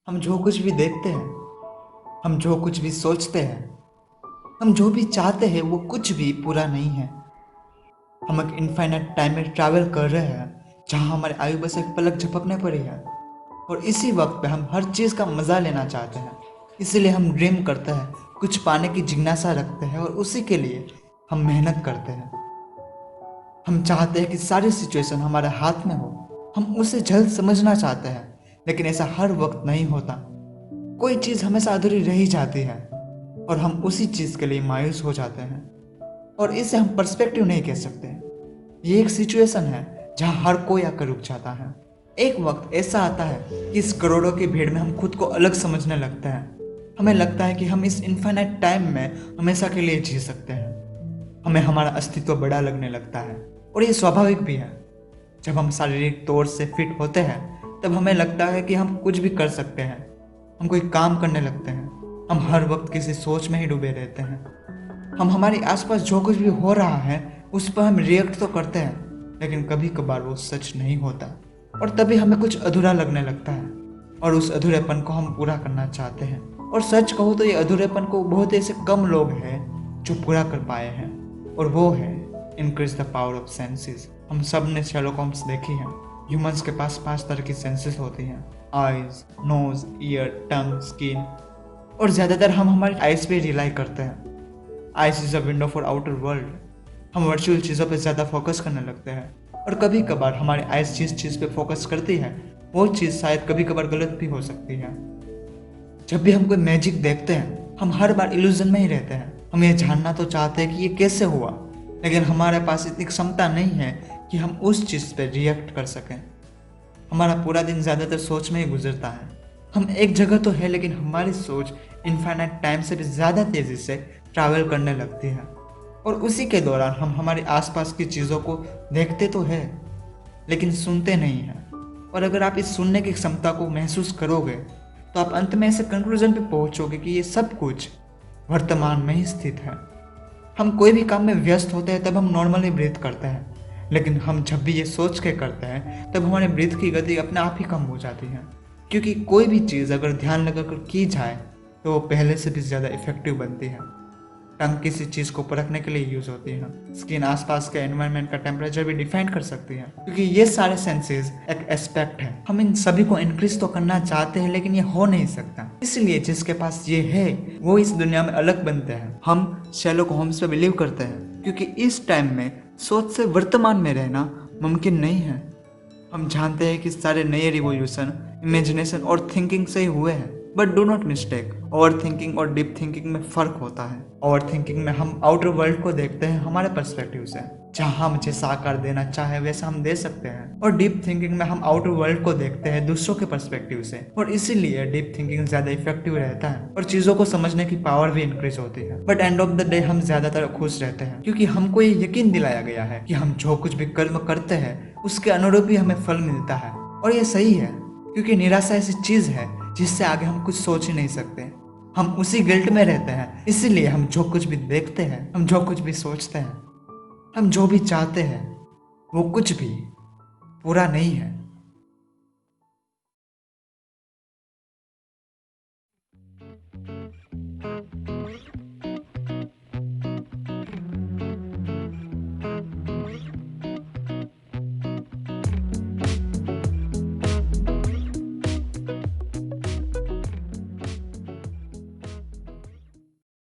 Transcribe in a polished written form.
हम जो कुछ भी देखते हैं, हम जो कुछ भी सोचते हैं, हम जो भी चाहते हैं वो कुछ भी पूरा नहीं है। हम एक इनफाइनाइट टाइम में ट्रैवल कर रहे हैं जहां हमारी आयु बस एक पलक झपकने पर ही है। और इसी वक्त पे हम हर चीज़ का मज़ा लेना चाहते हैं। इसीलिए हम ड्रीम करते हैं, कुछ पाने की जिज्ञासा रखते हैं और उसी के लिए हम मेहनत करते हैं। हम चाहते हैं कि सारी सिचुएशन हमारे हाथ में हो, हम उसे जल्द समझना चाहते हैं, लेकिन ऐसा हर वक्त नहीं होता। कोई चीज़ हमेशा अधूरी रह ही जाती है और हम उसी चीज़ के लिए मायूस हो जाते हैं। और इसे हम पर्सपेक्टिव नहीं कह सकते। ये एक सिचुएशन है जहां हर कोई आकर रुक जाता है। एक वक्त ऐसा आता है कि इस करोड़ों की भीड़ में हम खुद को अलग समझने लगते हैं। हमें लगता है कि हम इस इनफाइनाइट टाइम में हमेशा के लिए जी सकते हैं। हमें हमारा अस्तित्व बड़ा लगने लगता है और ये स्वाभाविक भी है। जब हम शारीरिक तौर से फिट होते हैं तब हमें लगता है कि हम कुछ भी कर सकते हैं। हम कोई काम करने लगते हैं। हम हर वक्त किसी सोच में ही डूबे रहते हैं। हम हमारे आसपास जो कुछ भी हो रहा है उस पर हम रिएक्ट तो करते हैं, लेकिन कभी कभार वो सच नहीं होता और तभी हमें कुछ अधूरा लगने लगता है और उस अधूरेपन को हम पूरा करना चाहते हैं। और सच कहूँ तो ये अधूरेपन को बहुत ऐसे कम लोग हैं जो पूरा कर पाए हैं, और वो है increase the power of senses. हम सब ने शेरलॉक होम्स देखी है। ह्यूमंस के पास 5 तरह की सेंसेस होती हैं: आइज, नोज, ईयर, टंग, स्किन। और ज़्यादातर हम हमारी आइज पे रिलाई करते हैं। Eyes is a window for outer world. हम वर्चुअल चीज़ों पे ज़्यादा फोकस करने लगते हैं और कभी कभार हमारी आइज जिस चीज़ पे फोकस करती है वो चीज़ शायद कभी कभार गलत भी हो सकती है। जब भी हम कोई मैजिक देखते हैं हम हर बार इल्यूजन में ही रहते हैं। हम ये जानना तो चाहते हैं कि ये कैसे हुआ, लेकिन हमारे पास इतनी क्षमता नहीं है कि हम उस चीज़ पे रिएक्ट कर सकें। हमारा पूरा दिन ज़्यादातर सोच में ही गुजरता है। हम एक जगह तो है लेकिन हमारी सोच इनफाइनाइट टाइम से भी ज़्यादा तेज़ी से ट्रैवल करने लगती है। और उसी के दौरान हम हमारे आसपास की चीज़ों को देखते तो है लेकिन सुनते नहीं हैं। और अगर आप इस सुनने की क्षमता को महसूस करोगे तो आप अंत में ऐसे कंक्लूजन पे पहुंचोगे कि ये सब कुछ वर्तमान में ही स्थित है। हम कोई भी काम में व्यस्त होते हैं तब हम नॉर्मली ब्रीथ करते हैं, लेकिन हम जब भी ये सोच के करते हैं तब हमारे ब्रीथ की गति अपने आप ही कम हो जाती है। क्योंकि कोई भी चीज़ अगर ध्यान लगाकर की जाए तो वो पहले से भी ज़्यादा इफेक्टिव बनती है। टंग किसी चीज़ को परखने के लिए यूज़ होती है। स्किन आसपास के एनवायरनमेंट का टेम्परेचर भी डिफाइन कर सकती है। क्योंकि ये सारे सेंसेस एक एस्पेक्ट है। हम इन सभी को इंक्रीज तो करना चाहते हैं लेकिन ये हो नहीं सकता। इसलिए जिसके पास ये है वो इस दुनिया में अलग बनते हैं। हम शेरलॉक होम्स पे बिलीव करते हैं क्योंकि इस टाइम में सोच से वर्तमान में रहना मुमकिन नहीं है। हम जानते हैं कि सारे नए रिवोल्यूशन इमेजिनेशन और थिंकिंग से ही हुए हैं। But do not mistake, over thinking और डीप थिंकिंग में फ़र्क होता है। ओवर थिंकिंग में हम आउटर वर्ल्ड को देखते हैं हमारे पर्सपेक्टिव से, जहाँ हम जैसा आकार देना चाहे वैसा हम दे सकते हैं। और डीप थिंकिंग में हम आउटर वर्ल्ड को देखते हैं दूसरों के पर्सपेक्टिव से, और इसीलिए डीप थिंकिंग ज़्यादा इफेक्टिव रहता है और चीज़ों को समझने की पावर भी इंक्रीज होती है। But end of the day हम ज़्यादातर खुश रहते हैं क्योंकि हमको ये यकीन दिलाया गया है कि हम जो कुछ भी कर्म करते हैं उसके अनुरूप ही हमें फल मिलता है। और ये सही है क्योंकि निराशा ऐसी चीज़ है जिससे आगे हम कुछ सोच ही नहीं सकते। हम उसी गिल्ट में रहते हैं। इसीलिए हम जो कुछ भी देखते हैं, हम जो कुछ भी सोचते हैं, हम जो भी चाहते हैं वो कुछ भी पूरा नहीं है।